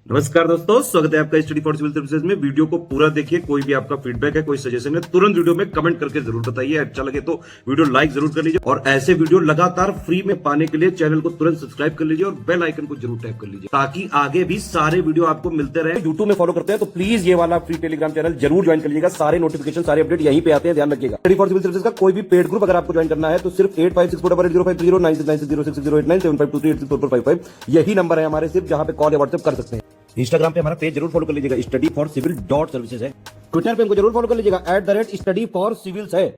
नमस्कार दोस्तों, स्वागत है आपका स्टडी फॉर सिविल सर्विसेज में। वीडियो को पूरा देखिए। कोई भी आपका फीडबैक है, कोई सजेशन है, तुरंत वीडियो में कमेंट करके जरूर बताइए। अच्छा लगे तो वीडियो लाइक जरूर कर लीजिए और ऐसे वीडियो लगातार फ्री में पाने के लिए चैनल को तुरंत सब्सक्राइब कर लीजिए और बेल आइकन को जरूर टैप कर लीजिए ताकि आगे भी सारे वीडियो आपको मिलते रहे। यूट्यूब में फॉलो करते हैं तो प्लीज ये वाला फ्री टेलीग्राम चैनल जरूर ज्वाइन कर लीजिएगा। सारे नोटिफिकेशन, सारे अपडेट यहीं पे आते हैं, ध्यान रखिएगा। स्टडी फॉर सिविल सर्विसेज का कोई भी पेड ग्रुप अगर आपको ज्वाइन करना है तो सिर्फ 856480509690653066089752386455 यही नंबर है हमारे, सिर्फ जहां पे कॉल या व्हाट्सएप कर सकते हैं। इंस्टाग्राम पे हमारा पेज जरूर फॉलो कर लीजिएगा, studyforcivil.services है। ट्विटर पे हमको जरूर फॉलो कर लीजिएगा, @studyforcivils है।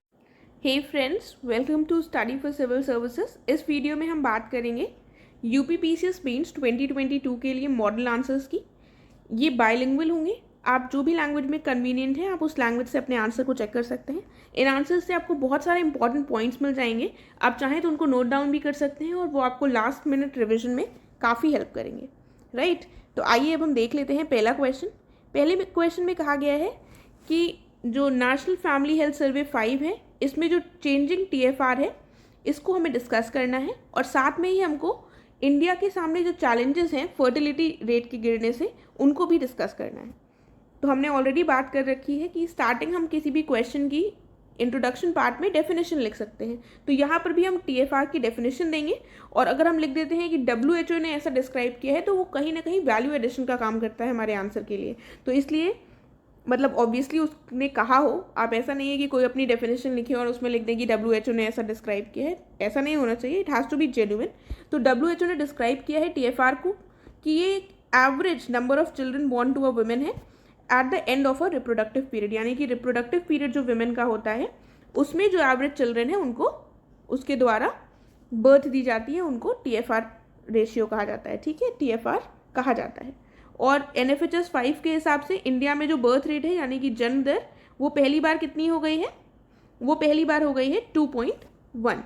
Hey friends, welcome to study for civil services. इस वीडियो में हम बात करेंगे यूपीपीसीएस मेंस 2022 के लिए मॉडल आंसर्स की। ये बायलिंगुअल होंगे, आप जो भी लैंग्वेज में कन्वीनियंट है आप उस लैंग्वेज से अपने आंसर को चेक कर सकते हैं। इन आंसर्स से आपको बहुत सारे इंपॉर्टेंट पॉइंट्स मिल जाएंगे। आप चाहें तो उनको नोट डाउन भी कर सकते हैं और वो आपको लास्ट मिनट रिविजन में काफ़ी हेल्प करेंगे, राइट। तो आइए अब हम देख लेते हैं पहला क्वेश्चन। पहले क्वेश्चन में कहा गया है कि जो नेशनल फैमिली हेल्थ सर्वे 5 है, इसमें जो चेंजिंग TFR है इसको हमें डिस्कस करना है और साथ में ही हमको इंडिया के सामने जो चैलेंजेस हैं फर्टिलिटी रेट के गिरने से उनको भी डिस्कस करना है। तो हमने ऑलरेडी बात कर रखी है कि स्टार्टिंग हम किसी भी क्वेश्चन की इंट्रोडक्शन पार्ट में डेफिनेशन लिख सकते हैं, तो यहाँ पर भी हम TFR की डेफिनेशन देंगे और अगर हम लिख देते हैं कि WHO ने ऐसा डिस्क्राइब किया है तो वो कहीं ना कहीं वैल्यू एडिशन का काम करता है हमारे आंसर के लिए। तो इसलिए मतलब ऑब्वियसली उसने कहा हो, आप ऐसा नहीं है कि कोई अपनी डेफिनेशन लिखे और उसमें लिख दें कि WHO ने ऐसा डिस्क्राइब किया है, ऐसा नहीं होना चाहिए। It has to be genuine. तो WHO ने डिस्क्राइब किया है TFR को कि ये average number of children born to a women है at the end of a reproductive period, यानी कि रिप्रोडक्टिव पीरियड जो वुमेन का होता है उसमें जो एवरेज चिल्ड्रन है उनको उसके द्वारा बर्थ दी जाती है, उनको TFR रेशियो कहा जाता है, ठीक है, TFR कहा जाता है। और NFHS 5 के हिसाब से इंडिया में जो बर्थ रेट है यानी कि जन्म दर, वो पहली बार कितनी हो गई है? वो पहली बार हो गई है 2.1।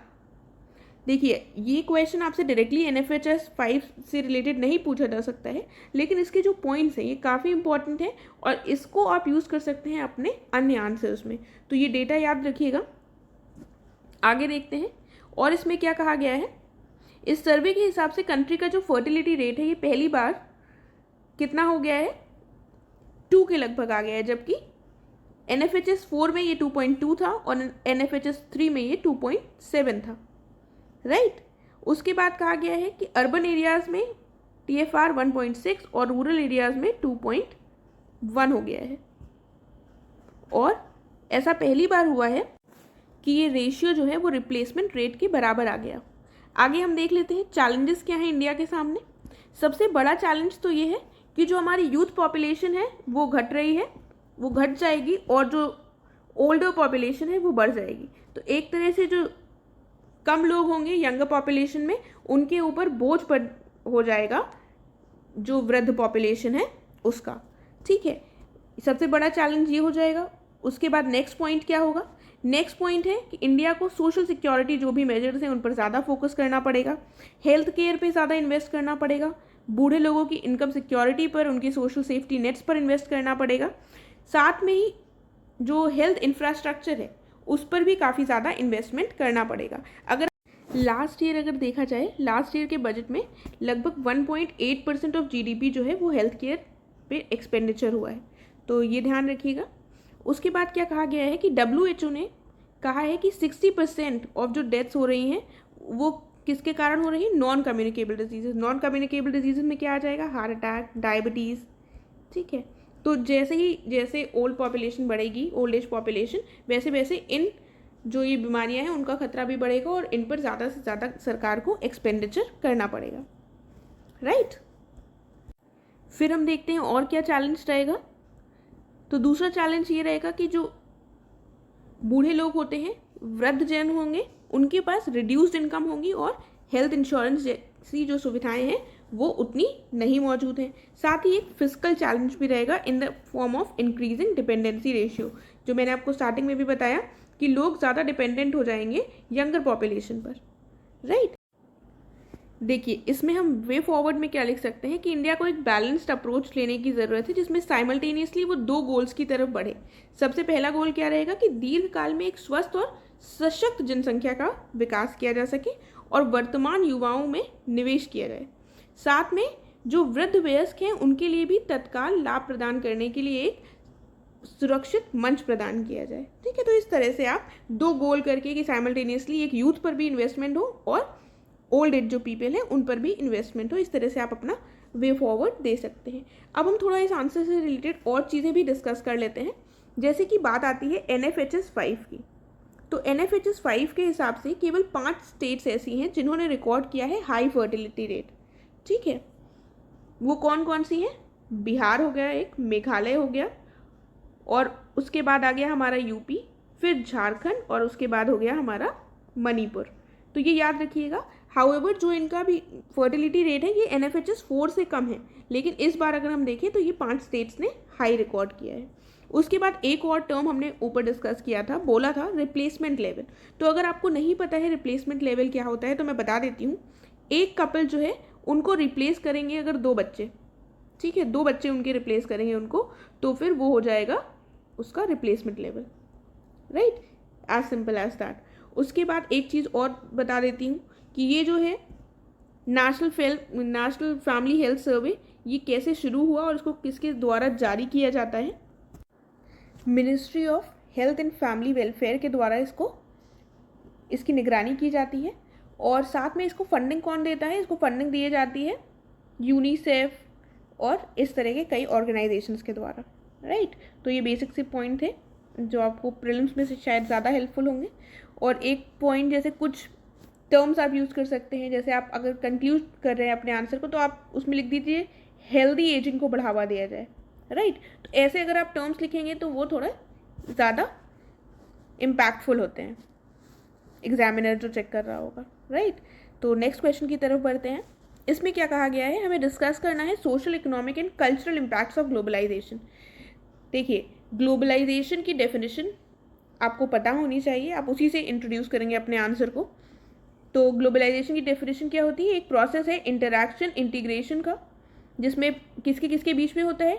देखिए, ये क्वेश्चन आपसे डायरेक्टली NFHS 5 से रिलेटेड नहीं पूछा जा सकता है, लेकिन इसके जो पॉइंट्स हैं ये काफ़ी इंपॉर्टेंट है और इसको आप यूज़ कर सकते हैं अपने अन्य आंसर्स में। तो ये डेटा याद रखिएगा। आगे देखते हैं और इसमें क्या कहा गया है। इस सर्वे के हिसाब से कंट्री का जो फर्टिलिटी रेट है ये पहली बार कितना हो गया है? 2 के लगभग आ गया है, जबकि NFHS 4 में ये 2.2 था और NFHS 3 में ये 2.7 था, राइट। उसके बाद कहा गया है कि अर्बन एरियाज़ में TFR 1.6 और रूरल एरियाज़ में 2.1 हो गया है और ऐसा पहली बार हुआ है कि ये रेशियो जो है वो रिप्लेसमेंट रेट के बराबर आ गया। आगे हम देख लेते हैं चैलेंजेस क्या हैं इंडिया के सामने। सबसे बड़ा चैलेंज तो ये है कि जो हमारी यूथ पॉपुलेशन है वो घट रही है, वो घट जाएगी और जो ओल्डर पॉपुलेशन है वो बढ़ जाएगी। तो एक तरह से जो कम लोग होंगे यंगर पॉपुलेशन में, उनके ऊपर बोझ पड़ हो जाएगा जो वृद्ध पॉपुलेशन है उसका, ठीक है। सबसे बड़ा चैलेंज ये हो जाएगा। उसके बाद नेक्स्ट पॉइंट क्या होगा? नेक्स्ट पॉइंट है कि इंडिया को सोशल सिक्योरिटी जो भी मेजर्स हैं उन पर ज़्यादा फोकस करना पड़ेगा, हेल्थ केयर पे ज़्यादा इन्वेस्ट करना पड़ेगा, बूढ़े लोगों की इनकम सिक्योरिटी पर, उनकी सोशल सेफ्टी नेट्स पर इन्वेस्ट करना पड़ेगा, साथ में ही जो हेल्थ इंफ्रास्ट्रक्चर है उस पर भी काफ़ी ज़्यादा इन्वेस्टमेंट करना पड़ेगा। अगर लास्ट ईयर अगर देखा जाए, लास्ट ईयर के बजट में लगभग 1.8% ऑफ GDP जो है वो हेल्थ केयर पे एक्सपेंडिचर हुआ है, तो ये ध्यान रखिएगा। उसके बाद क्या कहा गया है कि WHO ने कहा है कि 60% ऑफ जो डेथ्स हो रही हैं वो किसके कारण हो रही है? Non communicable disease. Non communicable disease में क्या आ जाएगा? हार्ट अटैक, डायबिटीज़, ठीक है। तो जैसे ओल्ड पॉपुलेशन बढ़ेगी, ओल्ड एज पॉपुलेशन, वैसे वैसे इन जो ये बीमारियां हैं उनका खतरा भी बढ़ेगा और इन पर ज़्यादा से ज़्यादा सरकार को एक्सपेंडिचर करना पड़ेगा, राइट। फिर हम देखते हैं और क्या चैलेंज रहेगा। तो दूसरा चैलेंज ये रहेगा कि जो बूढ़े लोग होते हैं, वृद्ध जन होंगे, उनके पास रिड्यूस्ड इनकम होगी और हेल्थ इंश्योरेंस जैसी जो सुविधाएं हैं वो उतनी नहीं मौजूद हैं। साथ ही एक फिजिकल चैलेंज भी रहेगा in the form of increasing dependency ratio, जो मैंने आपको स्टार्टिंग में भी बताया कि लोग ज़्यादा डिपेंडेंट हो जाएंगे यंगर पॉपुलेशन पर, राइट। देखिए, इसमें हम वे फॉरवर्ड में क्या लिख सकते हैं कि इंडिया को एक बैलेंस्ड अप्रोच लेने की ज़रूरत है जिसमें साइमल्टेनियसली वो 2 गोल्स की तरफ बढ़े। सबसे पहला गोल क्या रहेगा कि दीर्घकाल में एक स्वस्थ और सशक्त जनसंख्या का विकास किया जा सके और वर्तमान युवाओं में निवेश किया जाए। साथ में जो वृद्ध वयस्क हैं उनके लिए भी तत्काल लाभ प्रदान करने के लिए एक सुरक्षित मंच प्रदान किया जाए। ठीक है, तो इस तरह से आप दो गोल करके कि साइमल्टेनियसली एक यूथ पर भी इन्वेस्टमेंट हो और ओल्ड एज जो पीपल हैं उन पर भी इन्वेस्टमेंट हो, इस तरह से आप अपना वे फॉरवर्ड दे सकते हैं। अब हम थोड़ा इस आंसर से रिलेटेड और चीज़ें भी डिस्कस कर लेते हैं, जैसे कि बात आती है NFHS 5 की। तो NFHS 5 के हिसाब से केवल 5 स्टेट्स ऐसी हैं जिन्होंने रिकॉर्ड किया है हाई फर्टिलिटी रेट। ठीक है, वो कौन कौन सी हैं? बिहार हो गया एक, मेघालय हो गया, और उसके बाद आ गया हमारा यूपी, फिर झारखंड, और उसके बाद हो गया हमारा मणिपुर। तो ये याद रखिएगा। हाउएवर जो इनका भी फर्टिलिटी रेट है ये NFHS 4 से कम है, लेकिन इस बार अगर हम देखें तो ये 5 स्टेट्स ने हाई रिकॉर्ड किया है। उसके बाद एक और टर्म हमने ऊपर डिस्कस किया था, बोला था रिप्लेसमेंट लेवल। तो अगर आपको नहीं पता है रिप्लेसमेंट लेवल क्या होता है तो मैं बता देती हूँ। एक कपल जो है उनको रिप्लेस करेंगे अगर 2 बच्चे, ठीक है, 2 बच्चे उनके रिप्लेस करेंगे उनको, तो फिर वो हो जाएगा उसका replacement level, right, as simple as that. उसके बाद एक चीज़ और बता देती हूँ कि ये जो है नेशनल फैमिली हेल्थ सर्वे ये कैसे शुरू हुआ और इसको किसके द्वारा जारी किया जाता है? Ministry of health and family welfare के द्वारा इसकी निगरानी की जाती है। और साथ में इसको फंडिंग कौन देता है? इसको फंडिंग दी जाती है यूनिसेफ और इस तरह के कई ऑर्गेनाइजेशंस के द्वारा, राइट। तो ये बेसिक से पॉइंट थे जो आपको प्रीलिम्स में से शायद ज़्यादा हेल्पफुल होंगे। और एक पॉइंट, जैसे कुछ टर्म्स आप यूज़ कर सकते हैं, जैसे आप अगर कंक्लूड कर रहे हैं अपने आंसर को तो आप उसमें लिख दीजिए हेल्दी एजिंग को बढ़ावा दिया जाए, राइट। तो ऐसे अगर आप टर्म्स लिखेंगे तो वो थोड़ा ज़्यादा इम्पैक्टफुल होते हैं, एग्जामिनर जो चेक कर रहा होगा, राइट। तो नेक्स्ट क्वेश्चन की तरफ बढ़ते हैं। इसमें क्या कहा गया है? हमें डिस्कस करना है social, economic and cultural impacts of globalization. देखिए, ग्लोबलाइजेशन की डेफिनेशन आपको पता होनी चाहिए, आप उसी से इंट्रोड्यूस करेंगे अपने आंसर को। तो ग्लोबलाइजेशन की डेफिनेशन क्या होती है? एक प्रोसेस है इंटरैक्शन, इंटीग्रेशन का, जिसमें किसके किसके बीच में होता है?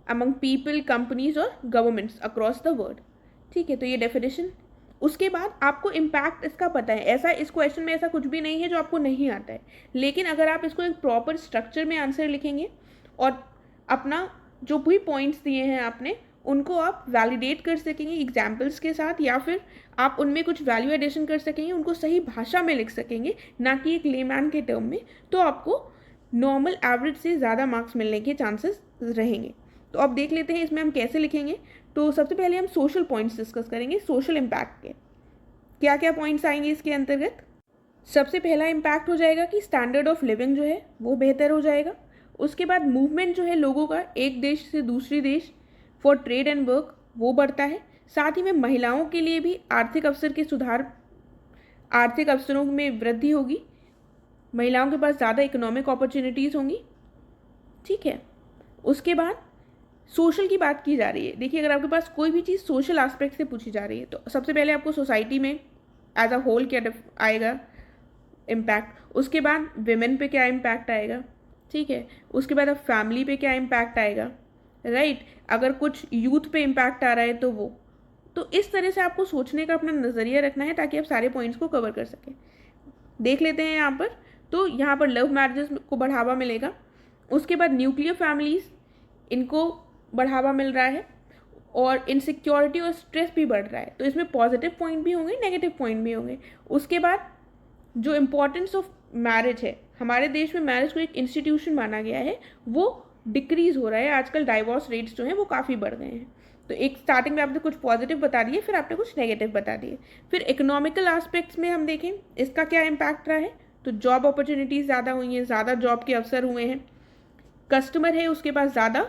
अमंग पीपल, कंपनीज और गवर्नमेंट्स अक्रॉस द वर्ल्ड। ठीक है, तो ये डेफिनेशन। उसके बाद आपको इम्पैक्ट इसका पता है। ऐसा इस क्वेश्चन में ऐसा कुछ भी नहीं है जो आपको नहीं आता है, लेकिन अगर आप इसको एक प्रॉपर स्ट्रक्चर में आंसर लिखेंगे और अपना जो भी पॉइंट्स दिए हैं आपने उनको आप वैलिडेट कर सकेंगे एग्जाम्पल्स के साथ, या फिर आप उनमें कुछ वैल्यू एडिशन कर सकेंगे, उनको सही भाषा में लिख सकेंगे, ना कि एक लेमैन के टर्म में, तो आपको नॉर्मल एवरेज से ज़्यादा मार्क्स मिलने के चांसेस रहेंगे। तो अब देख लेते हैं इसमें हम कैसे लिखेंगे। तो सबसे पहले हम सोशल पॉइंट्स डिस्कस करेंगे, सोशल इम्पैक्ट के क्या क्या पॉइंट्स आएंगे इसके अंतर्गत। सबसे पहला इम्पैक्ट हो जाएगा कि स्टैंडर्ड ऑफ लिविंग जो है वो बेहतर हो जाएगा। उसके बाद मूवमेंट जो है लोगों का एक देश से दूसरी देश फॉर ट्रेड एंड वर्क वो बढ़ता है। साथ ही में महिलाओं के लिए भी आर्थिक अवसरों में वृद्धि होगी, महिलाओं के पास ज़्यादा इकोनॉमिक अपॉर्चुनिटीज़ होंगी। ठीक है, उसके बाद सोशल की बात की जा रही है। देखिए, अगर आपके पास कोई भी चीज़ सोशल एस्पेक्ट से पूछी जा रही है तो सबसे पहले आपको सोसाइटी में एज अ होल क्या आएगा इम्पैक्ट, उसके बाद विमेन पे क्या इम्पैक्ट आएगा, ठीक है, उसके बाद अब फैमिली पे क्या इम्पैक्ट आएगा, राइट। अगर कुछ यूथ पे इम्पैक्ट आ रहा है तो वो, तो इस तरह से आपको सोचने का अपना नज़रिया रखना है ताकि आप सारे पॉइंट्स को कवर कर सकें। देख लेते हैं यहाँ पर। तो यहाँ पर लव मैरिजेस को बढ़ावा मिलेगा। उसके बाद न्यूक्लियर फैमिलीज़, इनको बढ़ावा मिल रहा है, और इनसिक्योरिटी और स्ट्रेस भी बढ़ रहा है। तो इसमें पॉजिटिव पॉइंट भी होंगे, नेगेटिव पॉइंट भी होंगे। उसके बाद जो इम्पोर्टेंस ऑफ मैरिज है, हमारे देश में मैरिज को एक इंस्टीट्यूशन माना गया है, वो डिक्रीज हो रहा है। आजकल डाइवोर्स रेट्स जो हैं वो काफ़ी बढ़ गए हैं। तो एक स्टार्टिंग में आपने कुछ पॉजिटिव बता दिए, फिर आपने कुछ नेगेटिव बता दिए। फिर इकोनॉमिकल एस्पेक्ट्स में हम देखें इसका क्या इम्पैक्ट रहा है, तो जॉब अपॉर्चुनिटीज़ ज़्यादा हुई हैं, ज़्यादा जॉब के अवसर हुए हैं, कस्टमर है उसके पास ज़्यादा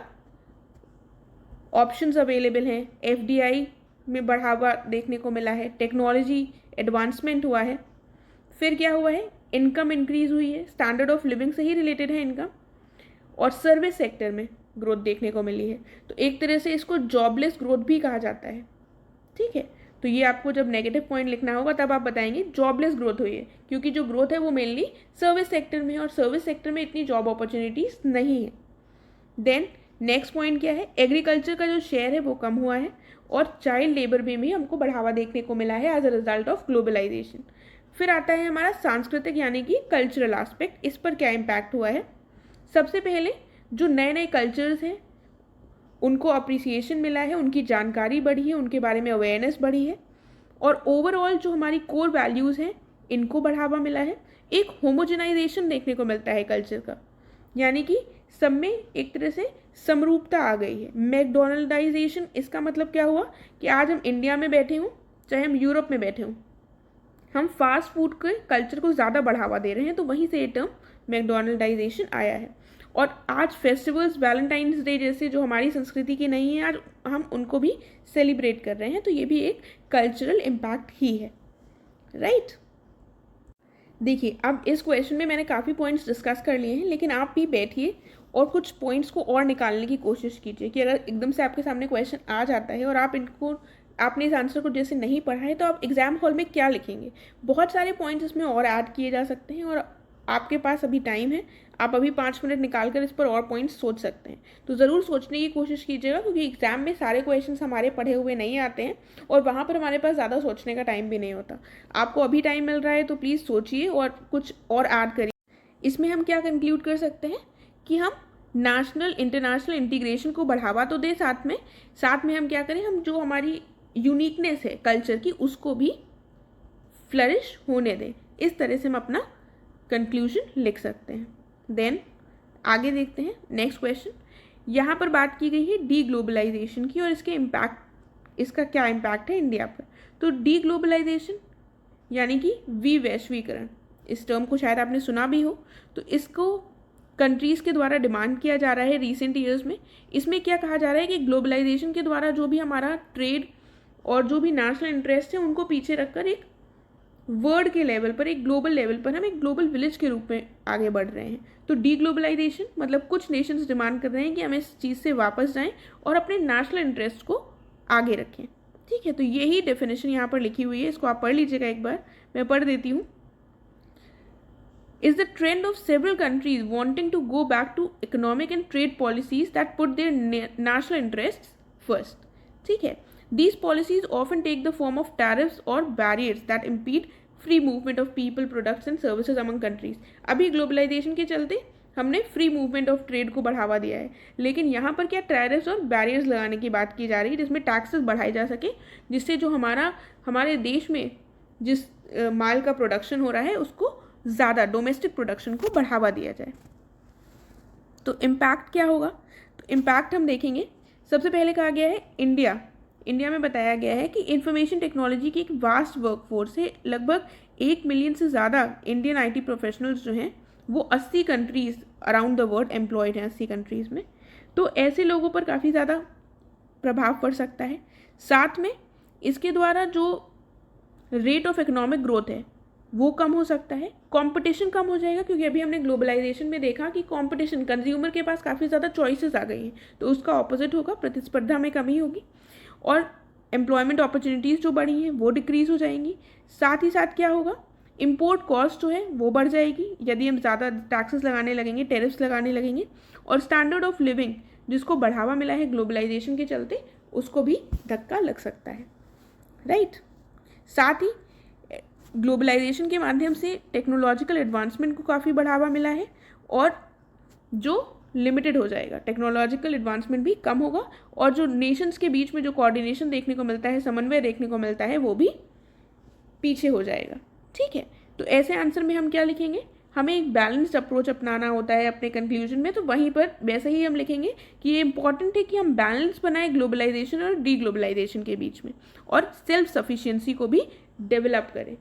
ऑप्शंस अवेलेबल हैं, FDI में बढ़ावा देखने को मिला है, टेक्नोलॉजी एडवांसमेंट हुआ है। फिर क्या हुआ है, इनकम इंक्रीज़ हुई है, स्टैंडर्ड ऑफ लिविंग से ही रिलेटेड है इनकम, और सर्विस सेक्टर में ग्रोथ देखने को मिली है। तो एक तरह से इसको जॉबलेस ग्रोथ भी कहा जाता है। ठीक है, तो ये आपको जब नेगेटिव पॉइंट लिखना होगा तब आप बताएंगे जॉबलेस ग्रोथ हुई है, क्योंकि जो ग्रोथ है वो मेनली सर्विस सेक्टर में है और सर्विस सेक्टर में इतनी जॉब अपॉर्चुनिटीज़ नहीं है। देन नेक्स्ट पॉइंट क्या है, एग्रीकल्चर का जो शेयर है वो कम हुआ है, और चाइल्ड लेबर में भी हमको बढ़ावा देखने को मिला है as a result of globalization. फिर आता है हमारा सांस्कृतिक यानी कि कल्चरल एस्पेक्ट, इस पर क्या इम्पैक्ट हुआ है। सबसे पहले जो नए नए कल्चर्स हैं उनको अप्रिसिएशन मिला है, उनकी जानकारी बढ़ी है, उनके बारे में अवेयरनेस बढ़ी है, और ओवरऑल जो हमारी कोर वैल्यूज़ हैं इनको बढ़ावा मिला है। एक होमोजेनाइजेशन देखने को मिलता है कल्चर का, यानी कि सब में एक तरह से समरूपता आ गई है। मैकडोनल्डाइजेशन, इसका मतलब क्या हुआ कि आज हम इंडिया में बैठे हों चाहे हम यूरोप में बैठे हों, हम फास्ट फूड के कल्चर को ज़्यादा बढ़ावा दे रहे हैं, तो वहीं से ये टर्म मैकडोनल्डाइजेशन आया है। और आज फेस्टिवल्स, वैलेंटाइंस डे जैसे जो हमारी संस्कृति की नहीं है, आज हम उनको भी सेलिब्रेट कर रहे हैं, तो ये भी एक कल्चरल इम्पैक्ट ही है, राइट। देखिए, अब इस क्वेश्चन में मैंने काफ़ी पॉइंट्स डिस्कस कर लिए हैं, लेकिन आप भी बैठिए और कुछ पॉइंट्स को और निकालने की कोशिश कीजिए कि अगर एकदम से आपके सामने क्वेश्चन आ जाता है और आपने इस आंसर को जैसे नहीं पढ़ा है, तो आप एग्जाम हॉल में क्या लिखेंगे। बहुत सारे पॉइंट्स इसमें और ऐड किए जा सकते हैं, और आपके पास अभी टाइम है, आप अभी 5 मिनट निकाल कर इस पर और पॉइंट्स सोच सकते हैं। तो ज़रूर सोचने की कोशिश कीजिएगा, क्योंकि एग्जाम में सारे क्वेश्चंस हमारे पढ़े हुए नहीं आते हैं, और वहाँ पर हमारे पास ज़्यादा सोचने का टाइम भी नहीं होता। आपको अभी टाइम मिल रहा है तो प्लीज़ सोचिए और कुछ और ऐड करिए। इसमें हम क्या कंक्लूड कर सकते हैं कि हम नेशनल इंटरनेशनल इंटीग्रेशन को बढ़ावा तो दें, साथ में हम क्या करें, हम जो हमारी यूनिकनेस है कल्चर की उसको भी फ्लरिश होने दें। इस तरह से हम अपना कंक्लूजन लिख सकते हैं। देन आगे देखते हैं नेक्स्ट क्वेश्चन। यहाँ पर बात की गई है डी ग्लोबलाइजेशन की, और इसका क्या इम्पैक्ट है इंडिया पर। तो डी ग्लोबलाइजेशन यानी कि विवैश्वीकरण, इस टर्म को शायद आपने सुना भी हो। तो इसको कंट्रीज़ के द्वारा डिमांड किया जा रहा है रिसेंट ईयर्स में। इसमें क्या कहा जा रहा है कि ग्लोबलाइजेशन के द्वारा जो भी हमारा ट्रेड और जो भी नेशनल इंटरेस्ट है उनको पीछे रखकर एक वर्ल्ड के लेवल पर, एक ग्लोबल लेवल पर हम एक ग्लोबल विलेज के रूप में आगे बढ़ रहे हैं। तो डी ग्लोबलाइजेशन मतलब कुछ नेशंस डिमांड कर रहे हैं कि हम इस चीज़ से वापस जाएं और अपने नेशनल इंटरेस्ट को आगे रखें। ठीक है, तो यही डेफिनेशन यहाँ पर लिखी हुई है, इसको आप पढ़ लीजिएगा एक बार, मैं पढ़ देती हूँ। Is the trend of several countries wanting to go back to economic and trade policies that put their national interests first. ठीक है, these policies often take the form of tariffs or barriers that impede free movement of people, products and services among countries. अभी globalisation के चलते हमने free movement of trade को बढ़ावा दिया है, लेकिन यहाँ पर क्या टैरिफ्स और बैरियर्स लगाने की बात की जा रही है, जिसमें टैक्सेस बढ़ाए जा सके, जिससे जो हमारे देश में जिस माल का प्रोडक्शन हो रहा है उसको ज़्यादा, डोमेस्टिक प्रोडक्शन को बढ़ावा दिया जाए। तो इम्पैक्ट क्या होगा, तो इम्पैक्ट हम देखेंगे। सबसे पहले कहा गया है इंडिया में बताया गया है कि इंफॉर्मेशन टेक्नोलॉजी की एक वास्ट वर्कफोर्स है। लगभग 1 मिलियन से ज़्यादा इंडियन आईटी प्रोफेशनल्स जो हैं वो 80 countries around the world employed हैं, 80 कंट्रीज़ में। तो ऐसे लोगों पर काफ़ी ज़्यादा प्रभाव पड़ सकता है। साथ में इसके द्वारा जो रेट ऑफ इकोनॉमिक ग्रोथ है वो कम हो सकता है, कंपटीशन कम हो जाएगा, क्योंकि अभी हमने ग्लोबलाइजेशन में देखा कि कंपटीशन, कंज्यूमर के पास काफ़ी ज़्यादा चॉइसेस आ गई हैं, तो उसका ऑपोजिट होगा, प्रतिस्पर्धा में कमी होगी, और एम्प्लॉयमेंट अपॉर्चुनिटीज़ जो बढ़ी हैं वो डिक्रीज़ हो जाएंगी। साथ ही साथ क्या होगा, इम्पोर्ट कॉस्ट जो है वो बढ़ जाएगी यदि हम ज़्यादा टैक्सेस लगाने लगेंगे, टैरिफ्स लगाने लगेंगे, और स्टैंडर्ड ऑफ लिविंग जिसको बढ़ावा मिला है ग्लोबलाइजेशन के चलते उसको भी धक्का लग सकता है, राइट। साथ ही ग्लोबलाइजेशन के माध्यम से टेक्नोलॉजिकल एडवांसमेंट को काफ़ी बढ़ावा मिला है, और जो लिमिटेड हो जाएगा, टेक्नोलॉजिकल एडवांसमेंट भी कम होगा, और जो नेशंस के बीच में जो कोऑर्डिनेशन देखने को मिलता है, समन्वय देखने को मिलता है, वो भी पीछे हो जाएगा। ठीक है, तो ऐसे आंसर में हम क्या लिखेंगे, हमें एक बैलेंस्ड अप्रोच अपनाना होता है अपने कंक्लूजन में, तो वहीं पर वैसे ही हम लिखेंगे कि ये इंपॉर्टेंट है कि हम बैलेंस बनाएं ग्लोबलाइजेशन और डी ग्लोबलाइजेशन के बीच में, और सेल्फ सफिशिएंसी को भी डेवलप करें,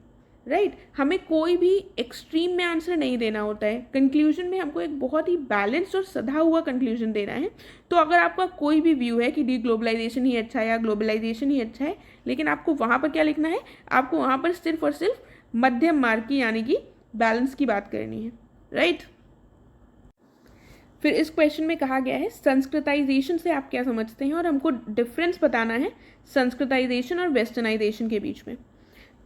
राइट। हमें कोई भी एक्सट्रीम में आंसर नहीं देना होता है, कंक्लूजन में हमको एक बहुत ही बैलेंस्ड और सधा हुआ कंक्लूजन देना है। तो अगर आपका कोई भी व्यू है कि डी ग्लोबलाइजेशन ही अच्छा है या ग्लोबलाइजेशन ही अच्छा है, लेकिन आपको वहाँ पर क्या लिखना है, आपको वहाँ पर सिर्फ और सिर्फ मध्यम मार्ग की यानी कि बैलेंस की बात करनी है, राइट। फिर इस क्वेश्चन में कहा गया है संस्कृताइजेशन से आप क्या समझते हैं, और हमको डिफरेंस बताना है संस्कृताइजेशन और वेस्टर्नाइजेशन के बीच में।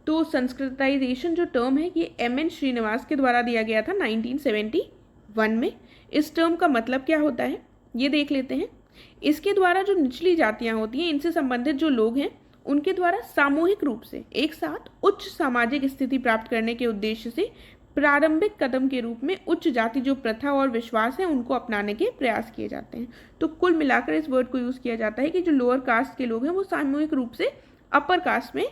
तो संस्कृताइजेशन जो टर्म है ये M.N. श्रीनिवास के द्वारा दिया गया था 1971 में। इस टर्म का मतलब क्या होता है ये देख लेते हैं। इसके द्वारा जो निचली जातियाँ होती हैं, इनसे संबंधित जो लोग हैं, उनके द्वारा सामूहिक रूप से एक साथ उच्च सामाजिक स्थिति प्राप्त करने के उद्देश्य से प्रारंभिक कदम के रूप में उच्च जाति जो प्रथा और विश्वास है उनको अपनाने के प्रयास किए जाते हैं। तो कुल मिलाकर इस वर्ड को यूज़ किया जाता है कि जो लोअर कास्ट के लोग हैं वो सामूहिक रूप से अपर कास्ट में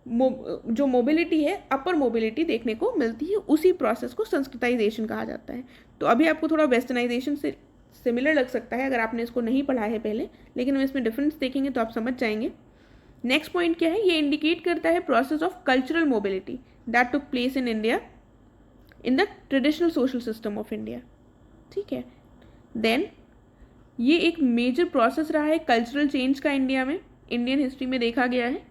जो मोबिलिटी है, अपर मोबिलिटी देखने को मिलती है, उसी प्रोसेस को संस्कृताइजेशन कहा जाता है। तो अभी आपको थोड़ा वेस्टर्नाइजेशन से सिमिलर लग सकता है अगर आपने इसको नहीं पढ़ा है पहले, लेकिन हम इसमें डिफरेंस देखेंगे तो आप समझ जाएंगे। नेक्स्ट पॉइंट क्या है, ये इंडिकेट करता है process of cultural mobility that took place in India in the traditional social system of India. ठीक है, देन ये एक मेजर प्रोसेस रहा है कल्चरल चेंज का इंडिया में, इंडियन हिस्ट्री में देखा गया है।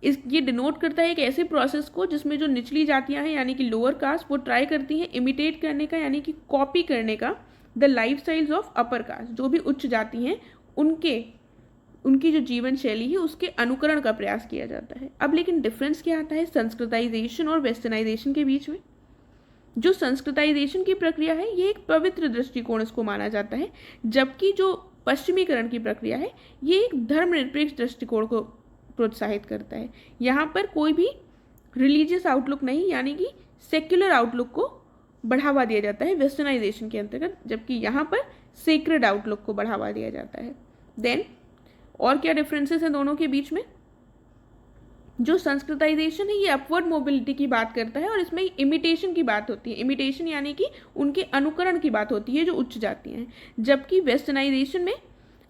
ये डिनोट करता है एक ऐसे प्रोसेस को जिसमें जो निचली जातियां हैं यानी कि लोअर कास्ट वो ट्राई करती हैं इमिटेट करने का यानी कि कॉपी करने का the life styles of upper caste, जो भी उच्च जाति हैं उनकी जो जीवन शैली है उसके अनुकरण का प्रयास किया जाता है। अब लेकिन डिफरेंस क्या आता है संस्कृताइजेशन और वेस्टर्नाइजेशन के बीच में। जो संस्कृताइजेशन की प्रक्रिया है ये एक पवित्र दृष्टिकोण इसको माना जाता है, जबकि जो पश्चिमीकरण की प्रक्रिया है ये एक धर्मनिरपेक्ष दृष्टिकोण को प्रोत्साहित करता है। यहाँ पर कोई भी रिलीजियस आउटलुक नहीं यानी कि सेक्युलर आउटलुक को बढ़ावा दिया जाता है वेस्टर्नाइजेशन के अंतर्गत, जबकि यहाँ पर सेक्रेड आउटलुक को बढ़ावा दिया जाता है। देन और क्या डिफरेंसेस हैं दोनों के बीच में। जो संस्कृताइजेशन है ये अपवर्ड मोबिलिटी की बात करता है और इसमें इमिटेशन की बात होती है, इमिटेशन यानी कि उनके अनुकरण की बात होती है जो उच्च जाति हैं, जबकि वेस्टर्नाइजेशन में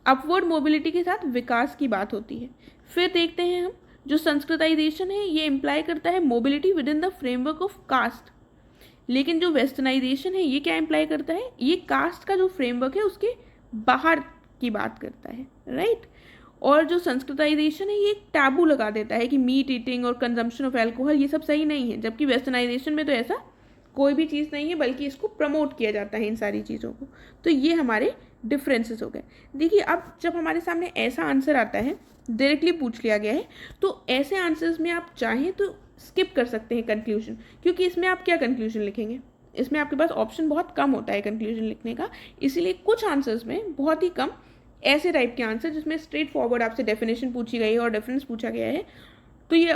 अपवर्ड मोबिलिटी के साथ विकास की बात होती है। फिर देखते हैं हम जो संस्कृताइजेशन है ये इम्प्लाई करता है mobility within the framework of caste, लेकिन जो वेस्टर्नाइजेशन है ये क्या इम्प्लाई करता है, ये कास्ट का जो फ्रेमवर्क है उसके बाहर की बात करता है, राइट। और जो संस्कृताइजेशन है ये एक टैबू लगा देता है कि मीट ईटिंग और कंजम्पशन ऑफ एल्कोहल ये सब सही नहीं है, जबकि वेस्टर्नाइजेशन में तो ऐसा कोई भी चीज़ नहीं है बल्कि इसको प्रमोट किया जाता है इन सारी चीज़ों को। तो ये हमारे डिफरेंसेस हो गए। देखिए अब जब हमारे सामने ऐसा आंसर आता है डायरेक्टली पूछ लिया गया है तो ऐसे आंसर्स में आप चाहें तो स्किप कर सकते हैं कंक्लूजन, क्योंकि इसमें आप क्या कंक्लूजन लिखेंगे, इसमें आपके पास ऑप्शन बहुत कम होता है कंक्लूजन लिखने का। इसीलिए कुछ आंसर्स में बहुत ही कम ऐसे टाइप के आंसर जिसमें स्ट्रेट फॉरवर्ड आपसे डेफिनेशन पूछी गई है और डिफरेंस पूछा गया है, तो ये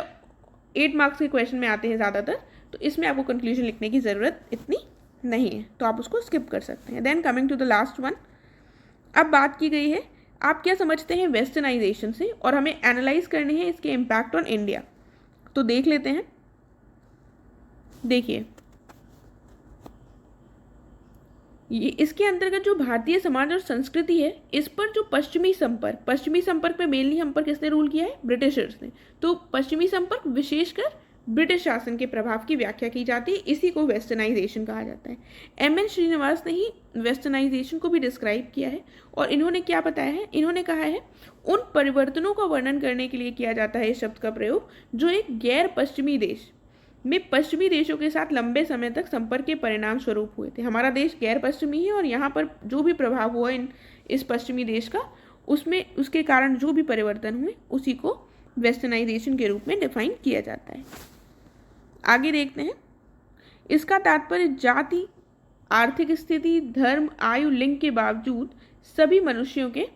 8 मार्क्स के क्वेश्चन में आते हैं ज़्यादातर, तो इसमें आपको कंक्लूजन लिखने की ज़रूरत इतनी नहीं है, तो आप उसको स्किप कर सकते हैं। Then coming to the last one, अब बात की गई है आप क्या समझते हैं वेस्टर्नाइजेशन से और हमें एनालाइज करने हैं इसके इम्पैक्ट ऑन इंडिया। तो देख लेते हैं। देखिए ये इसके अंतर्गत जो भारतीय समाज और संस्कृति है इस पर जो पश्चिमी संपर्क में मेनली हम पर किसने रूल किया है, ब्रिटिशर्स ने। तो पश्चिमी संपर्क विशेषकर ब्रिटिश शासन के प्रभाव की व्याख्या की जाती है, इसी को वेस्टर्नाइजेशन कहा जाता है। एम.एन. श्रीनिवास ने ही वेस्टर्नाइजेशन को भी डिस्क्राइब किया है और इन्होंने क्या बताया है, इन्होंने कहा है उन परिवर्तनों का वर्णन करने के लिए किया जाता है इस शब्द का प्रयोग जो एक गैर पश्चिमी देश में पश्चिमी देशों के साथ लंबे समय तक संपर्क के परिणाम स्वरूप हुए थे। हमारा देश गैर पश्चिमी है और यहाँ पर जो भी प्रभाव हुआ इस पश्चिमी देश का उसमें उसके कारण जो भी परिवर्तन हुए उसी को वेस्टर्नाइजेशन के रूप में डिफाइन किया जाता है। आगे देखते हैं। इसका तात्पर्य जाति, आर्थिक स्थिति, धर्म, आयु, लिंग के बावजूद सभी मनुष्यों के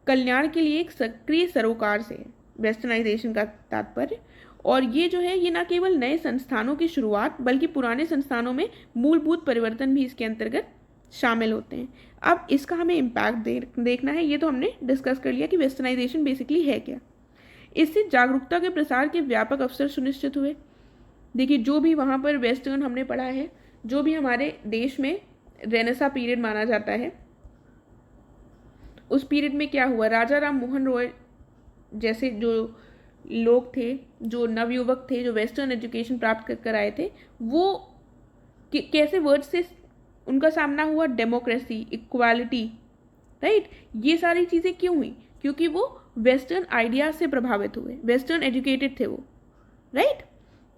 कल्याण के लिए एक सक्रिय सरोकार से है वेस्टर्नाइजेशन का तात्पर्य। और ये जो है ये न केवल नए संस्थानों की शुरुआत बल्कि पुराने संस्थानों में मूलभूत परिवर्तन भी इसके अंतर्गत शामिल होते हैं। अब इसका हमें इम्पैक्ट देखना है। ये तो हमने डिस्कस कर लिया कि वेस्टर्नाइजेशन बेसिकली है क्या। इससे जागरूकता के प्रसार के व्यापक अवसर सुनिश्चित हुए। देखिए जो भी वहाँ पर वेस्टर्न हमने पढ़ा है, जो भी हमारे देश में रेनेसा पीरियड माना जाता है, उस पीरियड में क्या हुआ, राजा राम मोहन रॉय जैसे जो लोग थे, जो नवयुवक थे, जो वेस्टर्न एजुकेशन प्राप्त कर आए थे, वो कैसे वर्ड से उनका सामना हुआ, डेमोक्रेसी, इक्वालिटी, राइट। ये सारी चीज़ें क्यों हुई, क्योंकि वो वेस्टर्न आइडियाज से प्रभावित हुए, वेस्टर्न एजुकेटेड थे वो, राइट।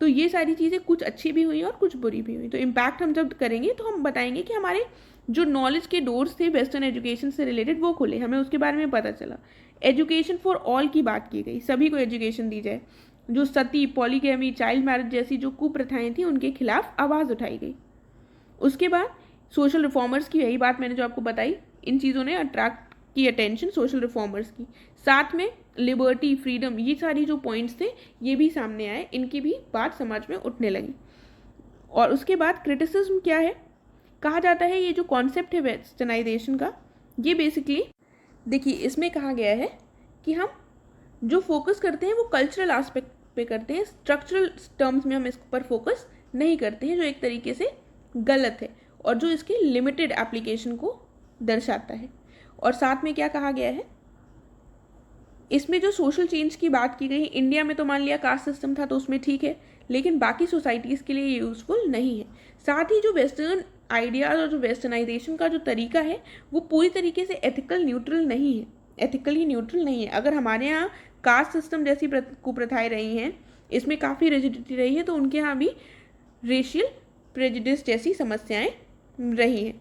तो ये सारी चीज़ें कुछ अच्छी भी हुई और कुछ बुरी भी हुई। तो इम्पैक्ट हम जब करेंगे तो हम बताएंगे कि हमारे जो नॉलेज के डोर्स थे वेस्टर्न एजुकेशन से रिलेटेड वो खुले, हमें उसके बारे में पता चला। एजुकेशन फॉर ऑल की बात की गई, सभी को एजुकेशन दी जाए। जो सती, पॉलीगैमी, चाइल्ड मैरिज जैसी जो कुप्रथाएं थी उनके खिलाफ आवाज़ उठाई गई। उसके बाद सोशल रिफॉर्मर्स की, यही बात मैंने जो आपको बताई, इन चीज़ों ने अट्रैक्ट की अटेंशन सोशल रिफॉर्मर्स की। साथ में लिबर्टी, फ्रीडम, ये सारी जो पॉइंट्स थे ये भी सामने आए, इनकी भी बात समाज में उठने लगी। और उसके बाद क्रिटिसिज्म क्या है, कहा जाता है ये जो कॉन्सेप्ट है वेस्टर्नाइजेशन का, ये बेसिकली देखिए इसमें कहा गया है कि हम जो फोकस करते हैं वो कल्चरल एस्पेक्ट पे करते हैं, स्ट्रक्चरल टर्म्स में हम इस पर फोकस नहीं करते हैं, जो एक तरीके से गलत है और जो इसके लिमिटेड एप्लीकेशन को दर्शाता है। और साथ में क्या कहा गया है, इसमें जो सोशल चेंज की बात की गई, इंडिया में तो मान लिया कास्ट सिस्टम था तो उसमें ठीक है, लेकिन बाकी सोसाइटीज़ के लिए ये यूज़फुल नहीं है। साथ ही जो वेस्टर्न आइडियाज़ और जो वेस्टर्नाइजेशन का जो तरीका है वो पूरी तरीके से एथिकली न्यूट्रल नहीं है। अगर हमारे यहाँ कास्ट सिस्टम जैसी कुप्रथाएं रही हैं, इसमें काफ़ी रिजिडिटी रही है, तो उनके यहाँ भी रेशियल प्रेजुडिस जैसी समस्याएं रही हैं,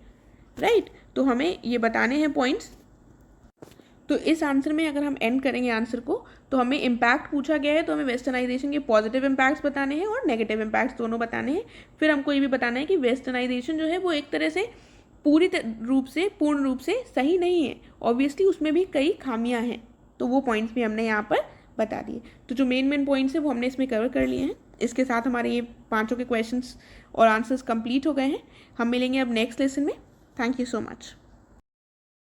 राइट। तो हमें ये बताने हैं पॉइंट्स। तो इस आंसर में अगर हम एंड करेंगे आंसर को, तो हमें इम्पैक्ट पूछा गया है, तो हमें वेस्टर्नाइजेशन के पॉजिटिव इम्पैक्ट्स बताने हैं और नेगेटिव इम्पैक्ट्स दोनों बताने हैं। फिर हमको ये भी बताना है कि वेस्टर्नाइजेशन जो है वो एक तरह से पूर्ण रूप से सही नहीं है, ऑब्वियसली उसमें भी कई खामियां हैं, तो वो पॉइंट्स भी हमने यहाँ पर बता दिए। तो जो मेन पॉइंट्स है वो हमने इसमें कवर कर लिए हैं। इसके साथ हमारे ये 5 के क्वेश्चंस और आंसर्स कंप्लीट हो गए हैं। हम मिलेंगे अब नेक्स्ट लेसन में। Thank you so much.